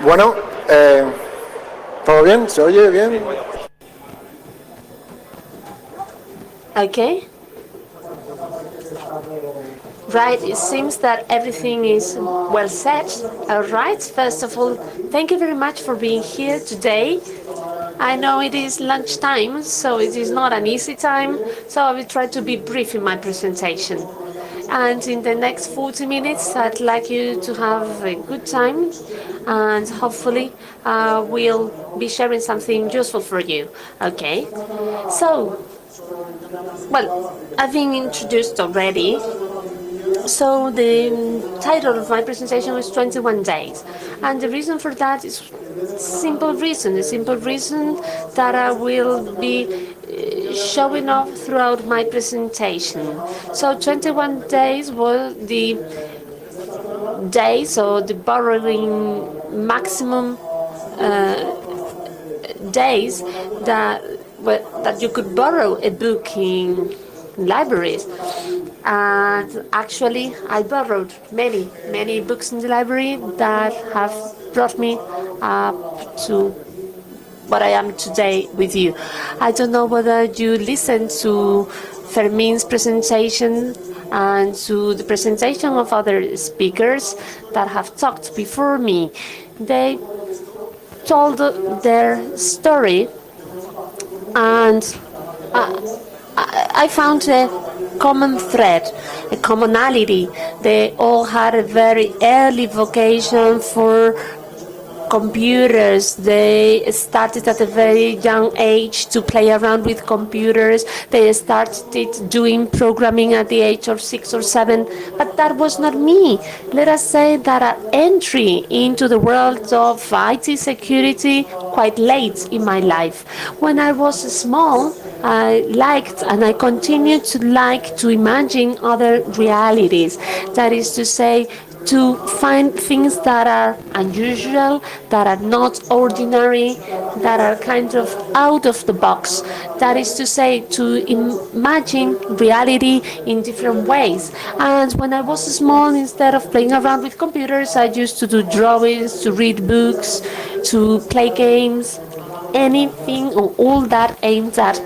Bueno, ¿todo bien? ¿Se oye bien? Okay. Right, it seems that everything is well set. All right, first of all, thank you very much for being here today. I know it is lunchtime, so it is not an easy time, so I will try to be brief in my presentation. And in the next 40 minutes, I'd like you to have a good time, and hopefully we'll be sharing something useful for you. Okay? So, well, I've been introduced already. So the title of my presentation is 21 days. And the reason for that is simple reason. The simple reason that I will be showing off throughout my presentation. So 21 days was the days or the borrowing maximum days that you could borrow a book in libraries. And actually, I borrowed many books in the library that have brought me up to what I am today with you. I don't know whether you listened to Fermin's presentation and to the presentation of other speakers that have talked before me. They told their story, and I found a common thread, a commonality. They all had a very early vocation for computers. They started at a very young age to play around with computers. They started doing programming at the age of 6 or 7, but that was not me. Let us say that an entry into the world of IT security quite late in my life. When I was small, I liked and I continue to like to imagine other realities. That is to say, to find things that are unusual, that are not ordinary, that are kind of out of the box. That is to say, to imagine reality in different ways. And when I was small, instead of playing around with computers, I used to do drawings, to read books, to play games, anything or all that aimed at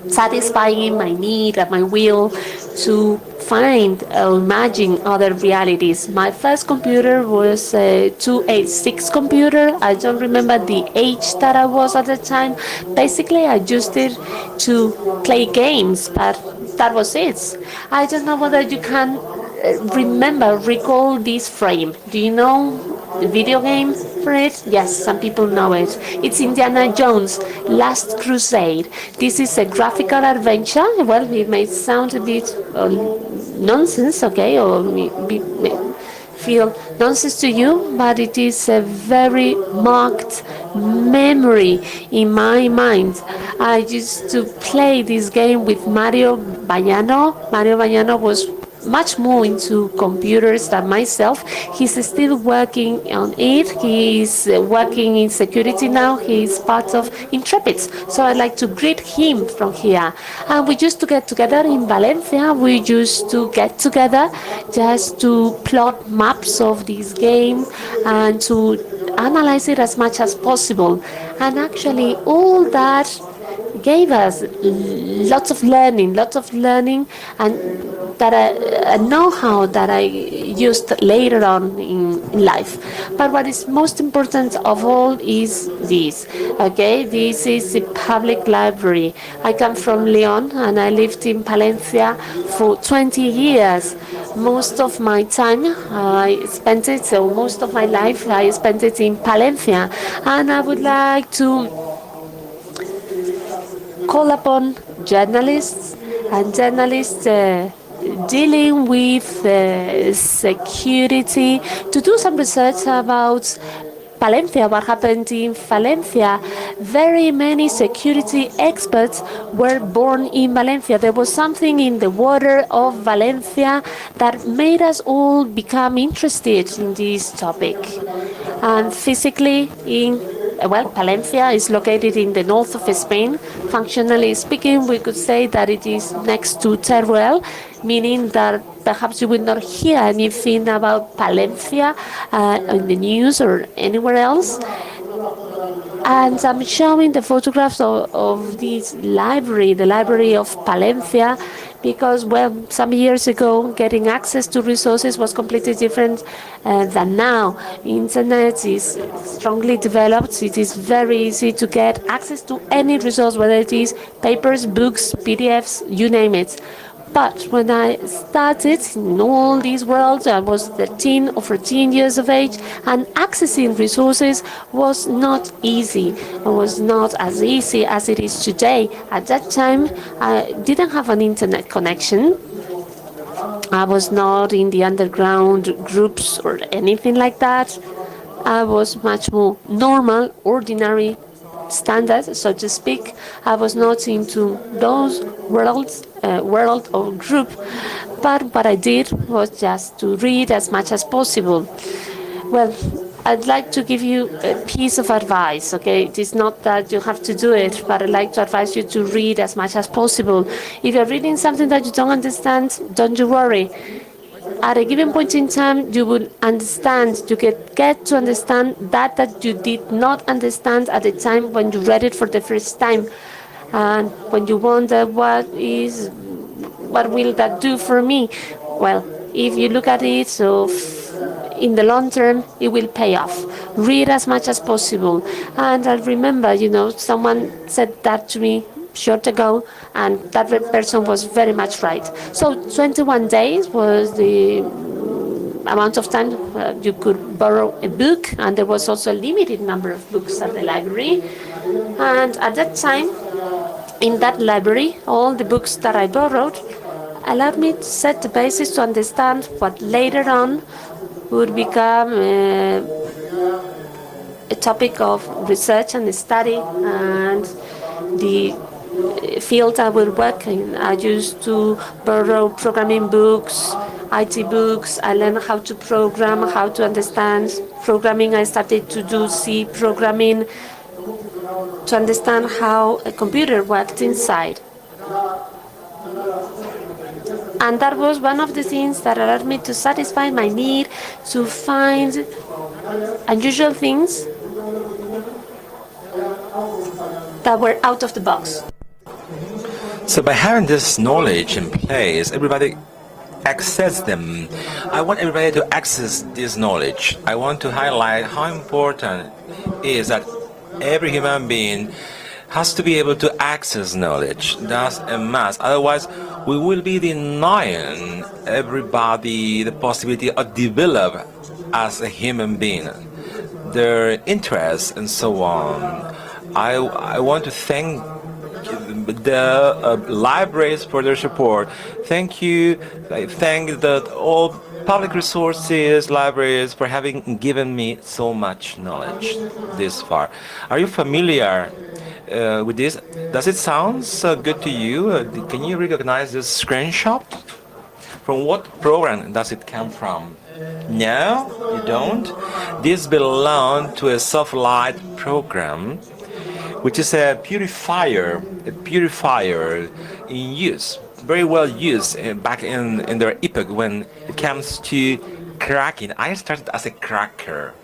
satisfying my need and my will to find or imagine other realities. My first computer was a 286 computer. I don't remember the age that I was at the time. Basically, I used it to play games, but that was it. I don't know whether you can recall this frame. Do you know the video game for it? Yes, some people know it. It's Indiana Jones, Last Crusade. This is a graphical adventure. Well, it may sound a bit nonsense, okay, or feel nonsense to you, but it is a very marked memory in my mind. I used to play this game with Mario Bagnano. Mario Bagnano was much more into computers than myself. He's still working on it. He's working in security now. He's part of Intrepids. So I'd like to greet him from here. And we used to get together in Valencia. We used to get together just to plot maps of this game and to analyze it as much as possible. And actually all that gave us lots of learning, and that a know-how that I used later on in life. But what is most important of all is this. Okay, this is the public library. I come from Leon and I lived in Palencia for 20 years. Most of my time most of my life I spent it in Palencia, and I would like to call upon journalists and journalists dealing with security to do some research about Palencia, what happened in Valencia. Very many security experts were born in Valencia. There was something in the water of Valencia that made us all become interested in this topic. And physically in well, Palencia is located in the north of Spain. Functionally speaking, we could say that it is next to Teruel, meaning that perhaps you will not hear anything about Palencia in the news or anywhere else. And I'm showing the photographs of this library, the library of Palencia, because, well, some years ago, getting access to resources was completely different than now. Internet is strongly developed. It is very easy to get access to any resource, whether it is papers, books, PDFs, you name it. But when I started in all these worlds, I was 13 or 14 years of age, and accessing resources was not easy. It was not as easy as it is today. At that time, I didn't have an internet connection. I was not in the underground groups or anything like that. I was much more normal, ordinary, standard, so to speak. I was not into those world or group, but what I did was just to read as much as possible. Well, I'd like to give you a piece of advice, okay? It is not that you have to do it, but I'd like to advise you to read as much as possible. If you're reading something that you don't understand, don't you worry. At a given point in time, you will understand, you get to understand that you did not understand at the time when you read it for the first time. And when you wonder what will that do for me? Well, if you look at it, so in the long term, it will pay off. Read as much as possible. And I remember, someone said that to me short ago, and that person was very much right. So 21 days was the amount of time you could borrow a book, and there was also a limited number of books at the library. And at that time, in that library, all the books that I borrowed allowed me to set the basis to understand what later on would become a topic of research and study, and the field I will work in. I used to borrow programming books, IT books. I learned how to program, how to understand programming. I started to do C programming to understand how a computer worked inside. And that was one of the things that allowed me to satisfy my need to find unusual things that were out of the box. So by having this knowledge in place, everybody access them. I want everybody to access this knowledge. I want to highlight how important it is that every human being has to be able to access knowledge. That's a must. Otherwise, we will be denying everybody the possibility of develop as a human being, their interests and so on. I want to thank the libraries for their support. Thank you. I thank all public resources, libraries for having given me so much knowledge this far. Are you familiar with this? Does it sound good to you? Can you recognize this screenshot? From what program does it come from? No, you don't? This belongs to a soft light program, which is a purifier in use, very well used back in their epoch when it comes to cracking. I started as a cracker.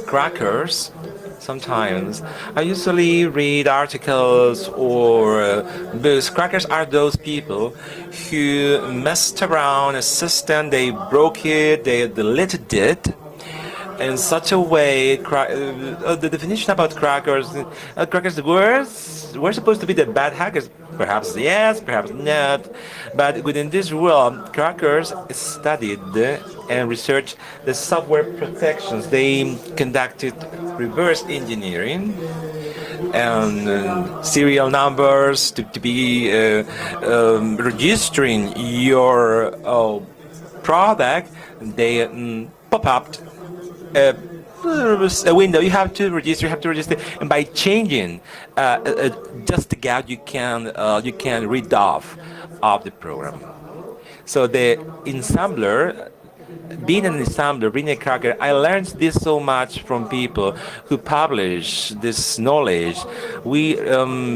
Crackers, sometimes I usually read articles or books. Crackers are those people who messed around a system, they broke it, they deleted it in such a way. The definition about crackers, crackers were supposed to be the bad hackers. Perhaps yes, perhaps not. But within this world, crackers studied and researched the software protections. They conducted reverse engineering and serial numbers to be registering your product. They pop up a window. You have to register, and by changing just the gap, you can read off of the program. So the ensembler being an assembler, being a cracker, I learned this so much from people who publish this knowledge. We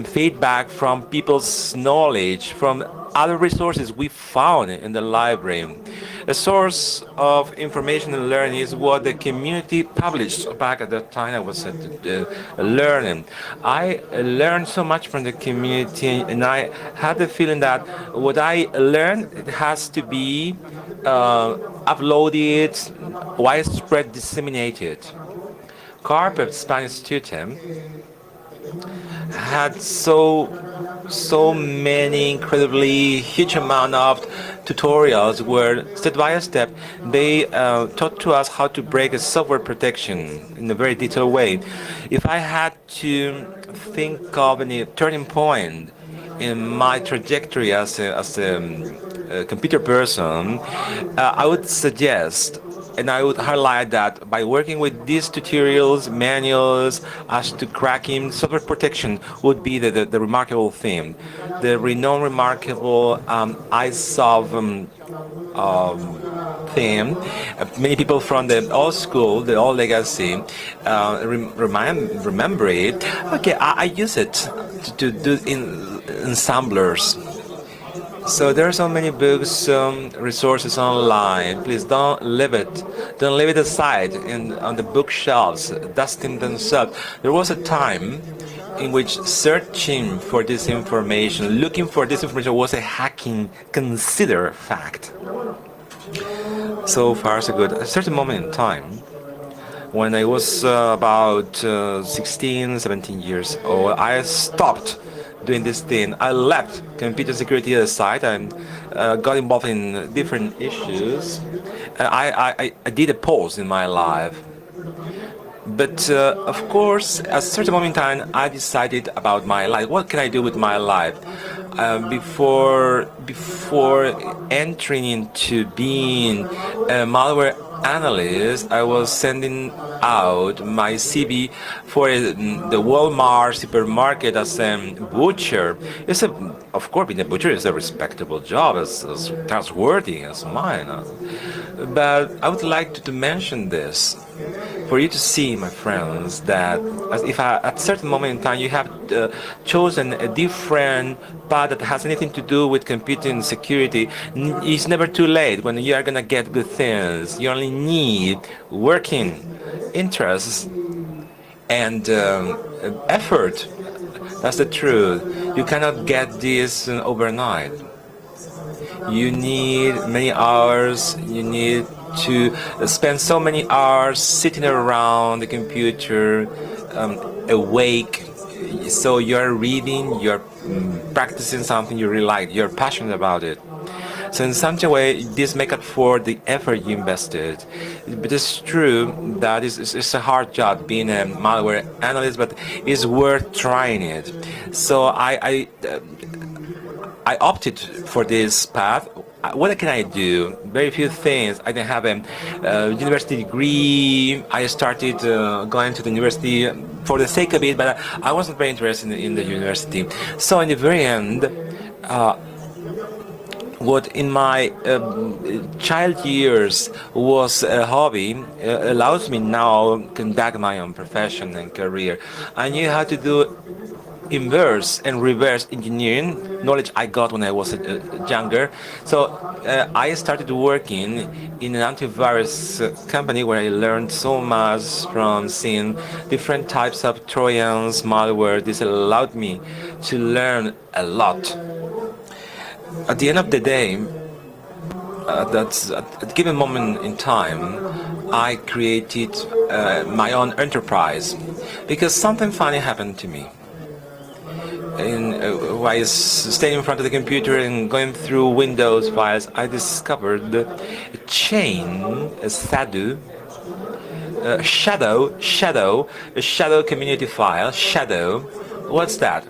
feedback from people's knowledge, from other resources we found in the library. A source of information and learning is what the community published back at that time I was learning. I learned so much from the community, and I had the feeling that what I learned it has to be uploaded, widespread disseminated. Carp, a Spanish student, had so many incredibly huge amount of tutorials where step by step they taught to us how to break a software protection in a very detailed way. If I had to think of any turning point in my trajectory as a computer person, I would suggest and I would highlight that by working with these tutorials, manuals as to cracking software protection would be the remarkable thing. The renowned, remarkable ISOV theme. Many people from the old school, the old legacy, remember it. Okay, I use it to do in ensemblers. So there are so many books, resources online. Please don't leave it aside on the bookshelves, dusting themselves. There was a time in which searching for this information, looking for this information was a hacking considered fact. So far so good. At a certain moment in time, when I was about 16, 17 years old, I stopped doing this thing. I left computer security aside and got involved in different issues. I did a pause in my life. But of course, at a certain moment in time, I decided about my life. What can I do with my life? Before entering into being a malware analyst, I was sending out my CV for the Walmart supermarket as a butcher. Of course, being a butcher is a respectable job, as trustworthy as mine. But I would like to mention this for you to see, my friends, that if at a certain moment in time you have chosen a different path that has anything to do with computing security, it's never too late when you are going to get good things. You only need working interests and effort. That's the truth. You cannot get this overnight. You need many hours. You need to spend so many hours sitting around the computer, awake. So you're reading, you're practicing something you really like, you're passionate about it. So in some way, this make up for the effort you invested. But it's true that it's a hard job being a malware analyst, but it's worth trying it. So I opted for this path. What can I do? Very few things. I didn't have a university degree. I started going to the university for the sake of it, but I wasn't very interested in the university. So in the very end, what in my child years was a hobby allows me now to conduct my own profession and career. I knew how to do inverse and reverse engineering, knowledge I got when I was younger. So I started working in an antivirus company where I learned so much from seeing different types of Trojans, malware. This allowed me to learn a lot. At the end of the day, that's at a given moment in time, I created my own enterprise because something funny happened to me. While I was staying in front of the computer and going through Windows files, I discovered a chain, a shadow community file. Shadow, what's that?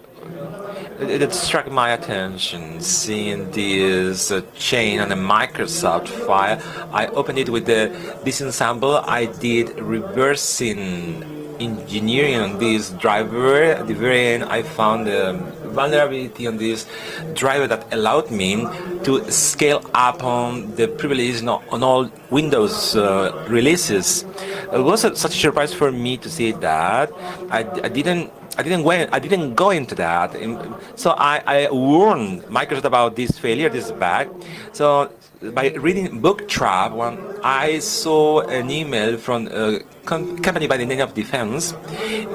It struck my attention, seeing this chain on a Microsoft file. I opened it with the disassemble. I did reversing engineering on this driver. At the very end, I found a vulnerability on this driver that allowed me to scale up on the privilege on all Windows releases. It was such a surprise for me to see that. I didn't go into that. So I warned Microsoft about this failure, this bug. So by reading Book Trap, when I saw an email from a company by the name of Defense,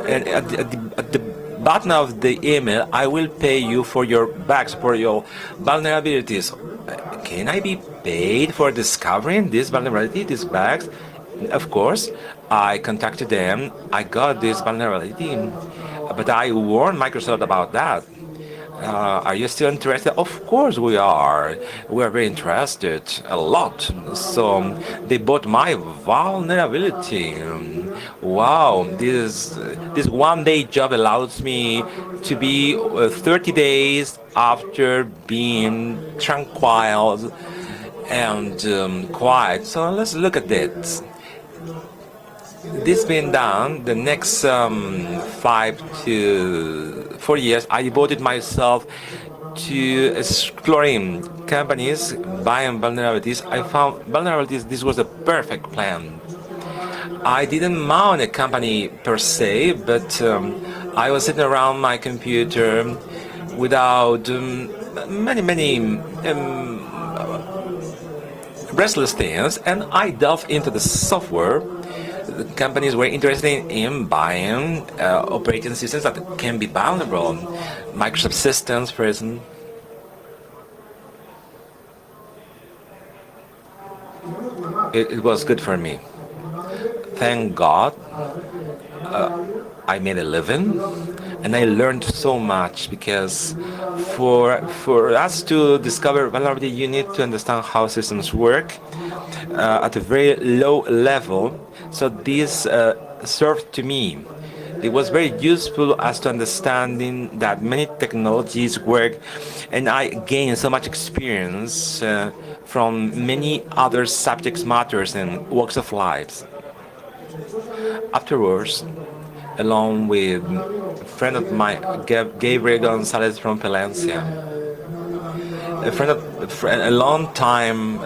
and at the bottom of the email, I will pay you for your bugs, for your vulnerabilities. Can I be paid for discovering this vulnerability, these bugs? Of course, I contacted them. I got this vulnerability, but I warned Microsoft about that. Are you still interested? Of course we are. We are very interested, a lot. So they bought my vulnerability. Wow, this one-day job allows me to be 30 days after being tranquil and quiet. So let's look at this. This being done, the next 5 to 4 years, I devoted myself to exploring companies, buying vulnerabilities. I found vulnerabilities. This was a perfect plan. I didn't mount a company per se, but I was sitting around my computer without many restless things, and I delved into the software. The companies were interested in buying operating systems that can be vulnerable. Microsoft systems, for instance. It was good for me. Thank God I made a living, and I learned so much, because for us to discover vulnerability, you need to understand how systems work at a very low level. So this served to me. It was very useful as to understanding that many technologies work, and I gained so much experience from many other subject matters and walks of life. Afterwards, along with a friend of mine, Gabriel Gonzalez from Palencia, a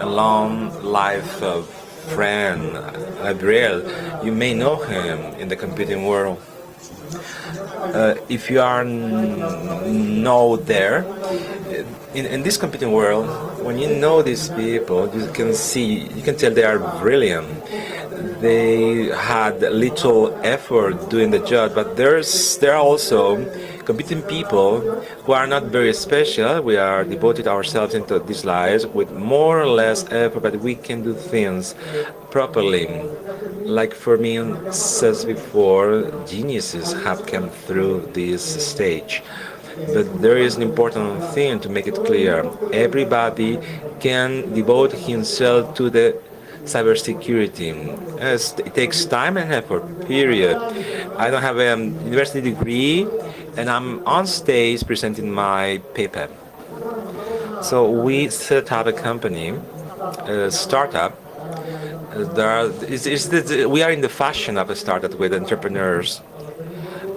long life friend, Gabriel. You may know him in the computing world. If you are know there, in this computing world, when you know these people, you can tell they are brilliant. They had little effort doing the job, but there are also competing people who are not very special. We are devoted ourselves into these lives with more or less effort, but we can do things properly. Like Fermin says before, geniuses have come through this stage. But there is an important thing to make it clear. Everybody can devote himself to the cybersecurity. It takes time and effort, period. I don't have a university degree, and I'm on stage presenting my paper. So we set up a company, a startup. We are in the fashion of a startup with entrepreneurs.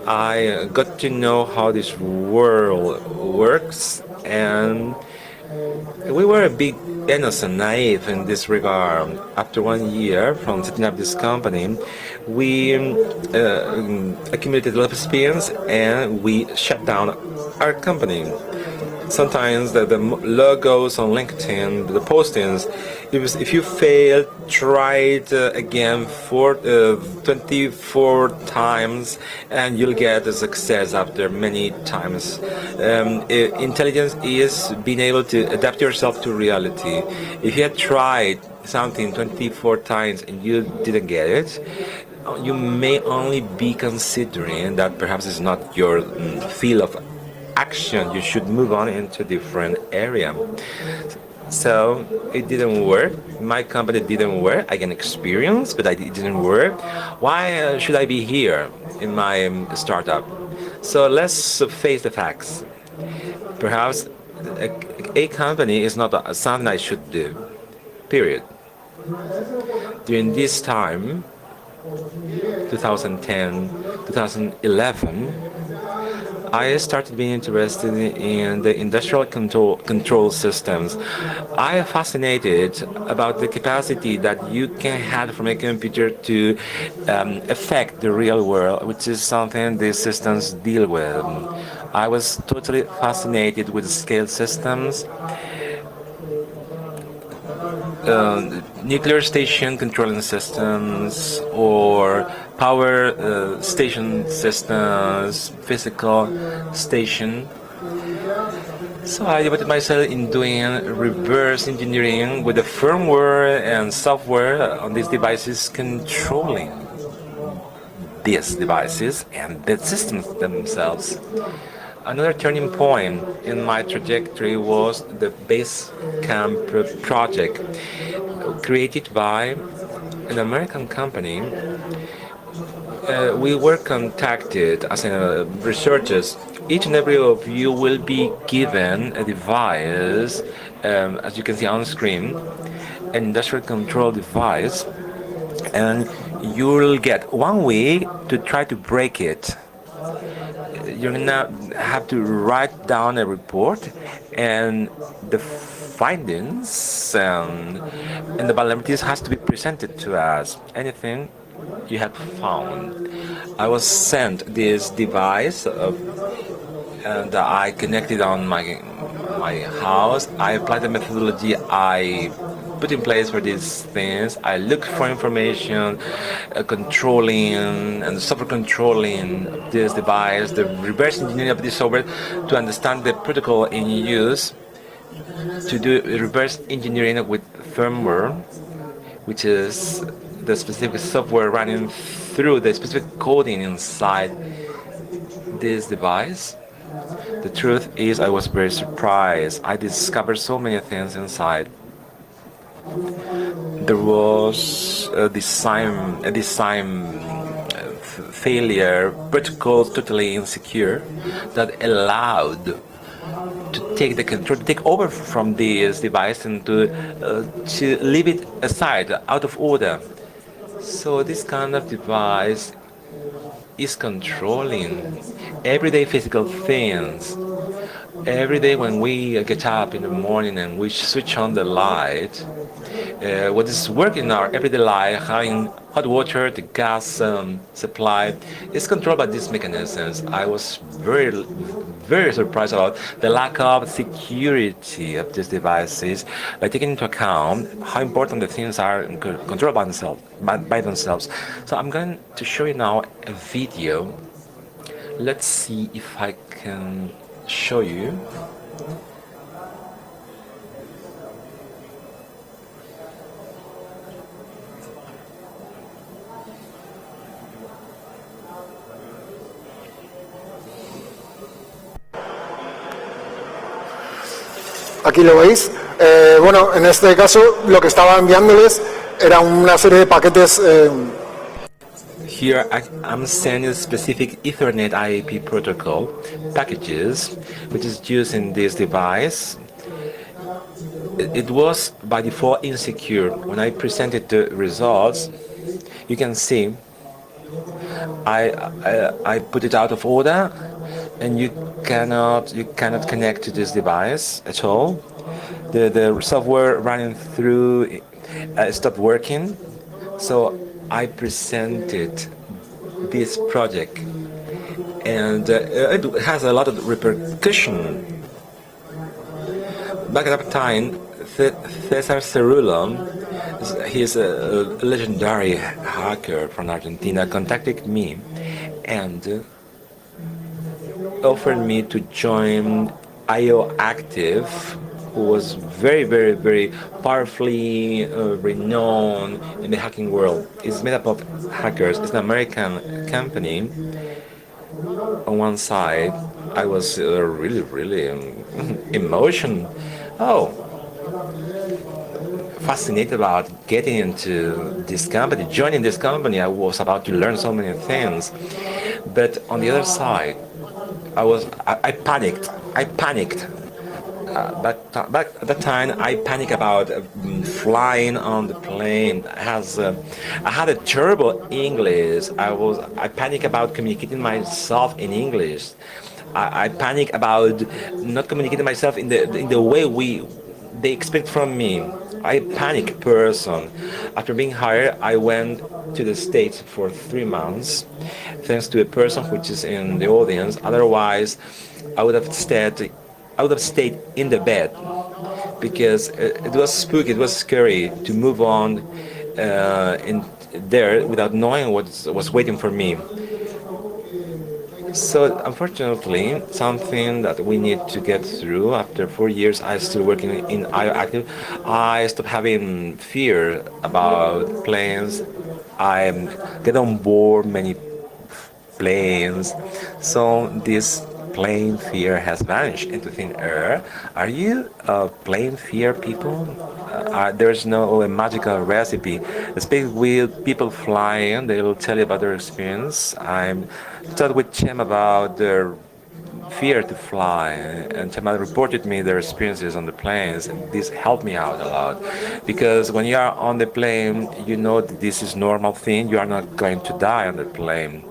I got to know how this world works, and we were a bit innocent, naive in this regard. After 1 year from setting up this company, we accumulated a lot of experience, and we shut down our company. Sometimes the logos on LinkedIn, the postings, if you fail, try it again 24 times, and you'll get a success after many times. Intelligence is being able to adapt yourself to reality. If you had tried something 24 times and you didn't get it, you may only be considering that perhaps it's not your field of action. You should move on into a different area. So it didn't work. My company didn't work. I can experience, but it didn't work. Why should I be here in my startup? So let's face the facts. Perhaps a company is not something I should do. Period. During this time, 2010, 2011, I started being interested in the industrial control systems. I am fascinated about the capacity that you can have from a computer to affect the real world, which is something these systems deal with. I was totally fascinated with scale systems, nuclear station controlling systems, or power station systems, physical station. So I devoted myself in doing reverse engineering with the firmware and software on these devices, controlling these devices and the systems themselves. Another turning point in my trajectory was the base camp project created by an American company. We were contacted as researchers. Each and every of you will be given a device, as you can see on screen, an industrial control device, and you'll get 1 week to try to break it. You're gonna have to write down a report, and the findings and the vulnerabilities has to be presented to us. Anything you have found. I was sent this device and I connected on my house. I applied the methodology I put in place for these things. I looked for information, controlling and software controlling this device, the reverse engineering of this software to understand the protocol in use, to do reverse engineering with firmware, which is the specific software running through the specific coding inside this device. The truth is, I was very surprised. I discovered so many things inside. There was a design failure, protocol totally insecure, that allowed to take the control, to take over from this device and to leave it aside, out of order. So this kind of device is controlling everyday physical things. Every day when we get up in the morning and we switch on the light, what is working in our everyday life, having hot water, the gas supply, is controlled by these mechanisms. I was very surprised about the lack of security of these devices, by taking into account how important the things are controlled by themselves. So I'm going to show you now a video. Let's see if I can show you. Aquí lo veis. Bueno, en este caso lo que estaba enviándoles era una serie de paquetes. Here I'm sending specific Ethernet IAP protocol packages, which is used in this device. It was by default insecure. When I presented the results, you can see I put it out of order, and you cannot connect to this device at all. The software running through stopped working. So I presented this project, and it has a lot of repercussion. Back at that time, Cesar Cerullo, he's a legendary hacker from Argentina, contacted me and offered me to join IO Active, who was very powerfully renowned in the hacking world. It's made up of hackers. It's an American company. On one side, I was really emotional. Fascinated about getting into this company, joining this company. I was about to learn so many things. But on the other side, I panicked. back at that time, I panic about flying on the plane. I had a terrible English. I panic about communicating myself in English. I panic about not communicating myself in the way they expect from me. I panic person. After being hired, I went to the States for 3 months, thanks to a person which is in the audience. Otherwise, I would have stayed. I would have stayed in the bed because it was spooky. It was scary to move on in there without knowing what was waiting for me. So unfortunately, something that we need to get through. After 4 years, I still working in IO Active. I stopped having fear about planes. I get on board many planes. So this plane fear has vanished into thin air. Are you plane fear people? There's no magical recipe. Speak with people flying, they will tell you about their experience. I'm talked with Tim about their fear to fly, and Chema reported me their experiences on the planes, and this helped me out a lot because when you are on the plane, you know that this is normal thing. You are not going to die on the plane.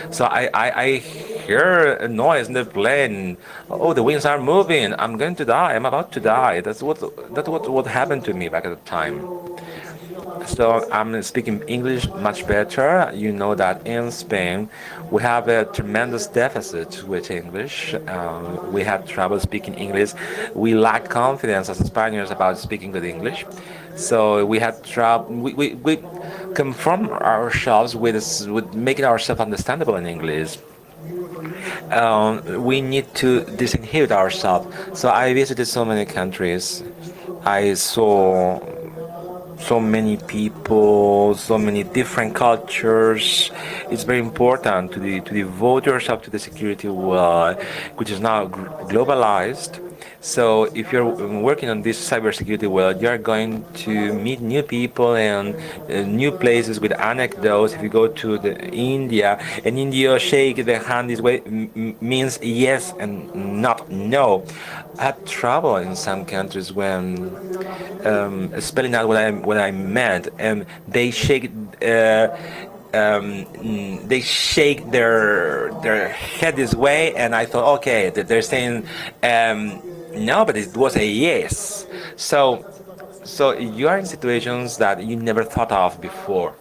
So I hear a noise in the plane. Oh, the wings are moving. I'm going to die. I'm about to die. That's what happened to me back at the time. So I'm speaking English much better. You know that in Spain we have a tremendous deficit with English. We have trouble speaking English. We lack confidence as Spaniards about speaking good English. So we had trouble. We conform ourselves with making ourselves understandable in English. We need to disinhibit ourselves. So I visited so many countries. I saw so many people, so many different cultures. It's very important to devote yourself to the security world, which is now globalized. So if you're working on this cybersecurity world, you're going to meet new people and new places with anecdotes. If you go to India, and India shake the hand this way means yes and not no. I had trouble in some countries when spelling out what I meant, and they shake their head this way, and I thought, okay, they're saying no, but it was a yes. So you are in situations that you never thought of before.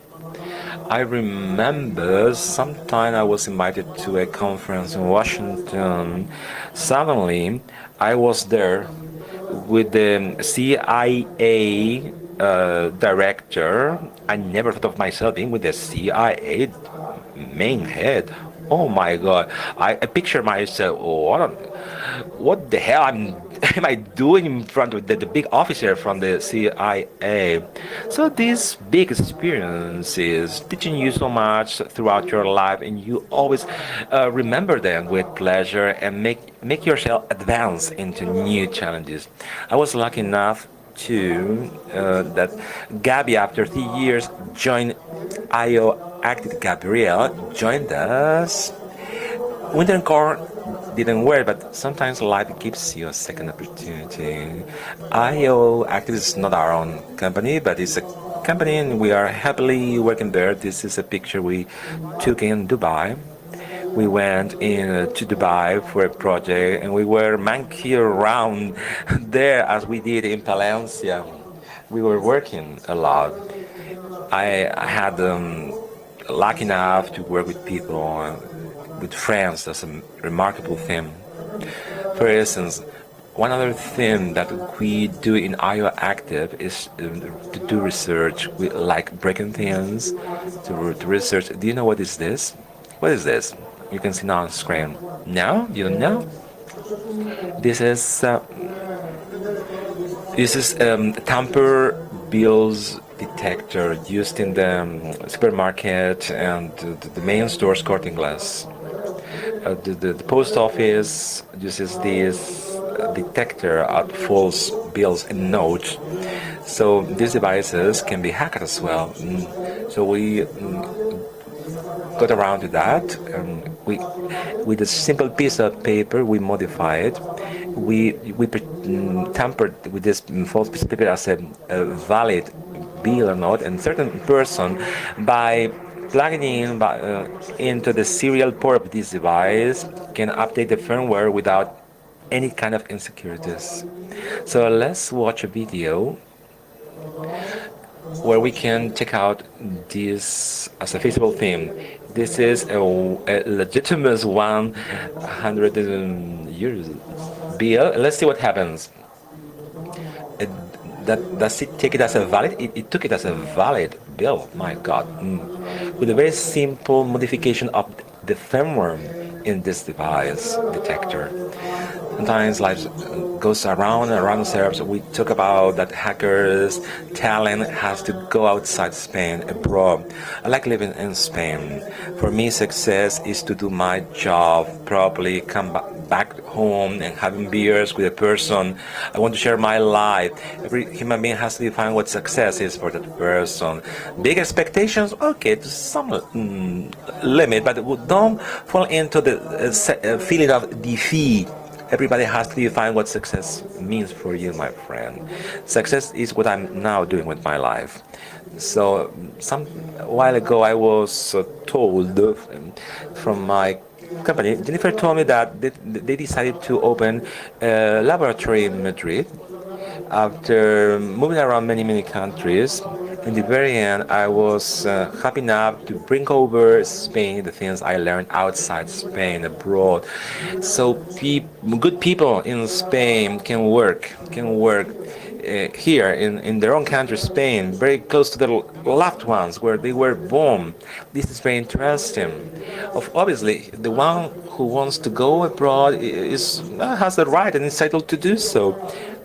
I remember sometime I was invited to a conference in Washington. Suddenly, I was there with the CIA director. I never thought of myself being with the CIA main head. Oh my God! I picture myself. Oh, what the hell am I doing in front of the big officer from the CIA? So these big experiences teaching you so much throughout your life, and you always remember them with pleasure and make yourself advance into new challenges. I was lucky enough to that Gabby, after 3 years, joined IO Active. Gabrielle joined us. Winter core didn't work, but sometimes life gives you a second opportunity. IO Active is not our own company, but it's a company, and we are happily working there. This is a picture we took in Dubai. We went in to Dubai for a project, and we were monkey around there as we did in Palencia. We were working a lot. I had lucky enough to work with people, with friends. That's a remarkable thing. For instance, one other thing that we do in IO Active is to do research. We like breaking things, to research. Do you know what is this? What is this? You can see now on screen. No? You don't know? This is tamper bills detector used in the supermarket and the main stores Corte Inglés. The post office uses this detector at false bills and notes. So these devices can be hacked as well. So we got around to that. We, with a simple piece of paper, we modify it, tampered with this false piece of paper as a valid bill or not, and certain person by plugging into the serial port of this device can update the firmware without any kind of insecurities. So let's watch a video where we can check out this as a feasible thing. This is a legitimate 100 euros bill. Let's see what happens. Does it take it as a valid? It took it as a valid bill. My God. With a very simple modification of the firmware in this device detector. Sometimes life goes around and around serves. We talk about that hackers' talent has to go outside Spain, abroad. I like living in Spain. For me, success is to do my job properly, come back home and having beers with a person. I want to share my life. Every human being has to define what success is for that person. Big expectations, okay, to some limit, but don't fall into the feeling of defeat. Everybody has to define what success means for you, my friend. Success is what I'm now doing with my life. So some while ago I was told from my company, Jennifer told me that they decided to open a laboratory in Madrid after moving around many countries. In the very end, I was happy enough to bring over Spain the things I learned outside Spain, abroad. So good people in Spain can work here in their own country, Spain, very close to their loved ones where they were born. This is very interesting. Obviously, the one who wants to go abroad has the right and is entitled to do so.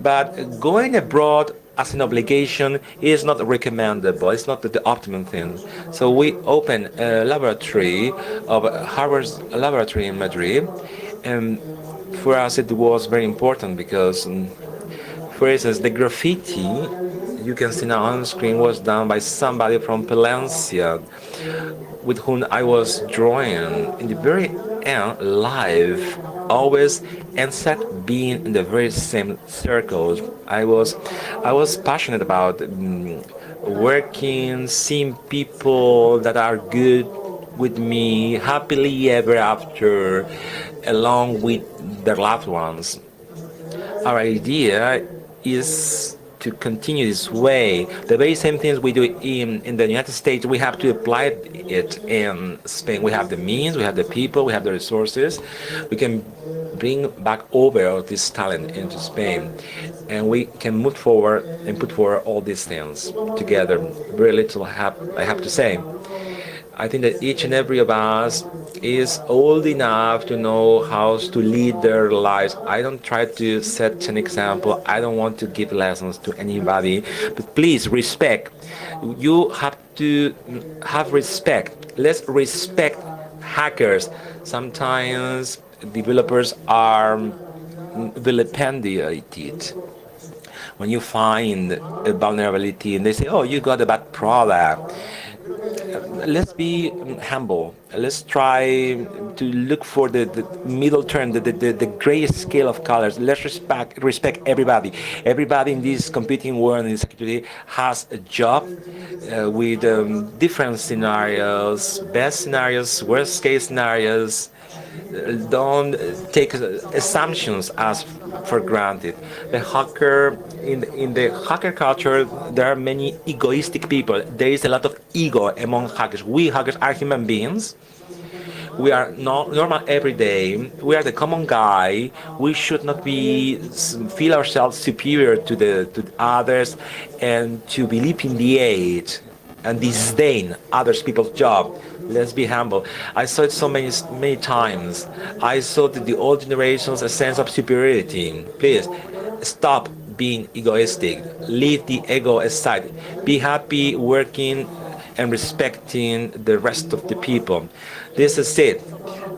But going abroad as an obligation is not recommendable. It's not the optimum thing. So we opened a laboratory of Harvard's laboratory in Madrid, and for us it was very important because, for instance, the graffiti you can see now on the screen was done by somebody from Palencia, with whom I was drawing in the very end live, always, and set being in the very same circles. I was passionate about working, seeing people that are good with me, happily ever after, along with their loved ones. Our idea is to continue this way. The very same things we do in the United States, we have to apply it in Spain. We have the means, we have the people, we have the resources. We can bring back over this talent into Spain, and we can move forward and put forward all these things together. Very little I have to say. I think that each and every of us is old enough to know how to lead their lives. I don't try to set an example. I don't want to give lessons to anybody. But please respect. You have to have respect. Let's respect hackers. Sometimes developers are vilipendiated. When you find a vulnerability and they say, oh, you got a bad product. Let's be humble. Let's try to look for the middle term, the gray scale of colors. Let's respect everybody. Everybody in this competing world in security has a job with different scenarios, best scenarios, worst case scenarios. Don't take assumptions as for granted. The hacker in the hacker culture, there are many egoistic people. There is a lot of ego among hackers. We hackers are human beings. We are not normal every day. We are the common guy. We should not feel ourselves superior to others and to vilipendiate and disdain others people's job. Let's be humble. I saw it so many times. I saw the old generations a sense of superiority. Please stop being egoistic. Leave the ego aside. Be happy working and respecting the rest of the people. This is it.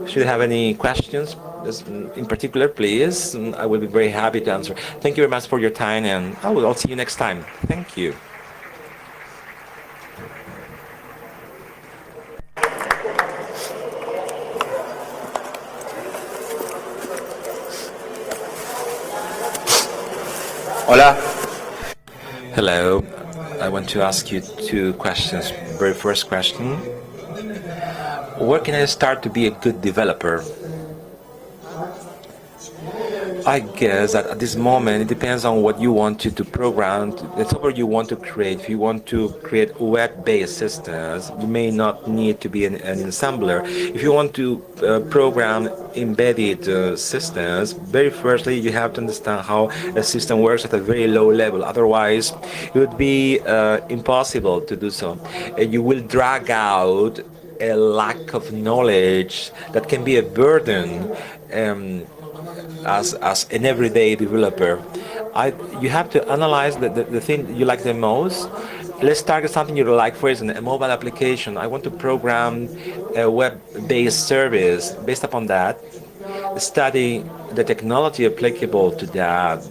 Should you have any questions in particular, please, I will be very happy to answer. Thank you very much for your time, and I'll see you next time. Thank you. Hola. Hello. I want to ask you two questions. Very first question. Where can I start to be a good developer? I guess that at this moment it depends on what you want to program, the software you want to create. If you want to create web-based systems, you may not need to be an assembler. If you want to program embedded systems, very firstly you have to understand how a system works at a very low level. Otherwise, it would be impossible to do so. You will drag out a lack of knowledge that can be a burden. As an everyday developer. You have to analyze the thing you like the most. Let's target something you like. For instance, a mobile application. I want to program a web-based service. Based upon that, study the technology applicable to that,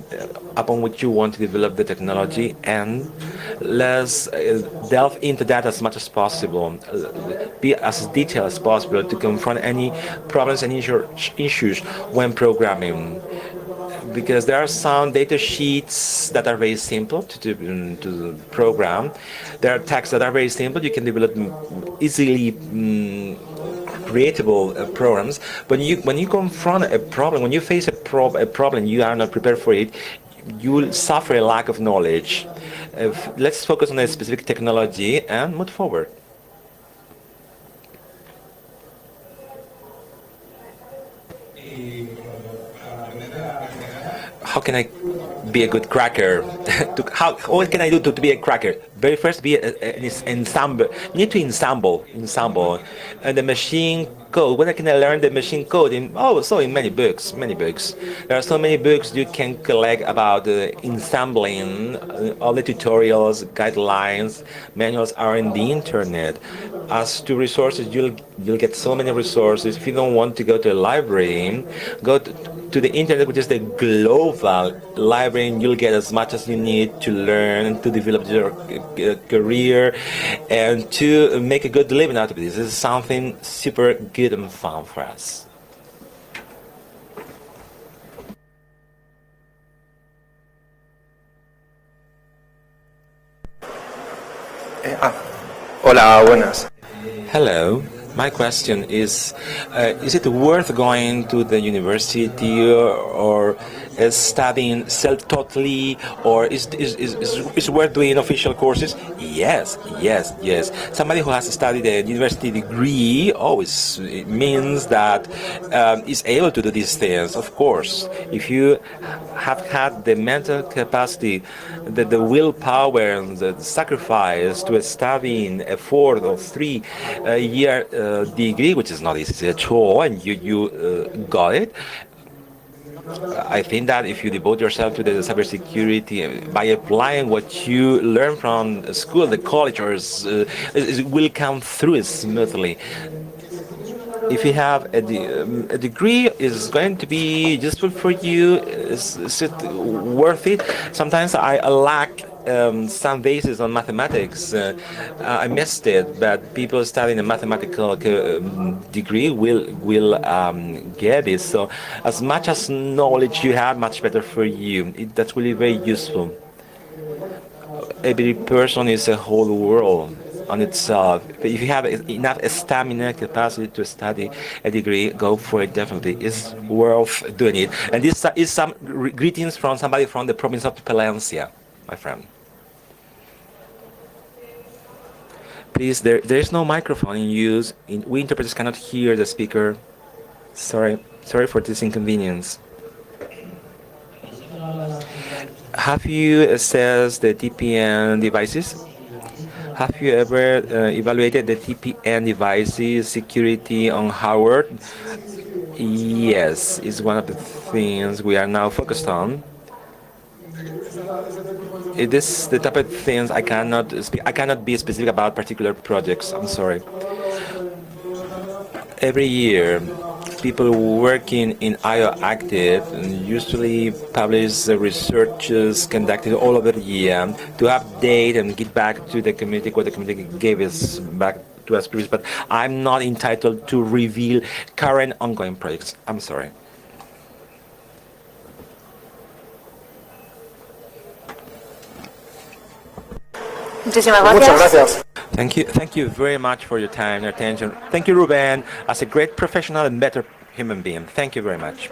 upon which you want to develop the technology, and let's delve into that as much as possible. Be as detailed as possible to confront any problems and issues when programming. Because there are some data sheets that are very simple to program. There are texts that are very simple. You can develop easily creatable programs. When you confront a problem, when you face a problem, you are not prepared for it. You will suffer a lack of knowledge. Let's focus on a specific technology and move forward. How can I be a good cracker? What can I do to be a cracker? Very first, be an ensemble. You need to ensemble, and the machine code. When can I learn the machine code? In many books. There are so many books you can collect about ensembling. All the tutorials, guidelines, manuals are in the internet. As to resources, you'll get so many resources. If you don't want to go to a library, go to the internet, which is the global library, and you'll get as much as you need to learn, to develop your career, and to make a good living out of this. This is something super good and fun for us. Hola, buenas. Hello. My question is it worth going to the university or studying self-totally, or is worth doing official courses? Yes. Somebody who has studied a university degree always means that is able to do these things. Of course, if you have had the mental capacity, the willpower, and the sacrifice to study a 4 or 3 year degree, which is not easy at all, and you got it. I think that if you devote yourself to the cybersecurity by applying what you learn from school, the college, or it will come through smoothly. If you have a degree, is going to be useful for you. Is it worth it? Sometimes I lack some basis on mathematics. I missed it, but people studying a mathematical degree will get it. So as much as knowledge you have, much better for you. That's really very useful. Every person is a whole world on itself. If you have enough stamina, capacity to study a degree, go for it. Definitely, it's worth doing it. And this is some greetings from somebody from the province of Palencia, my friend. Please, there is no microphone in use. We interpreters cannot hear the speaker. Sorry for this inconvenience. Have you assessed the TPN devices? Have you ever evaluated the TPN devices security on hardware? Yes, it's one of the things we are now focused on. It is the type of things I cannot be specific about particular projects. I'm sorry. Every year, people working in IO Active usually publish researches conducted all over the year to update and get back to the community what the community gave us back to us previous. But I'm not entitled to reveal current ongoing projects. I'm sorry. Muchísimas Muchas gracias. gracias. Thank you very much for your time and attention. Thank you, Ruben, as a great professional and better human being. Thank you very much.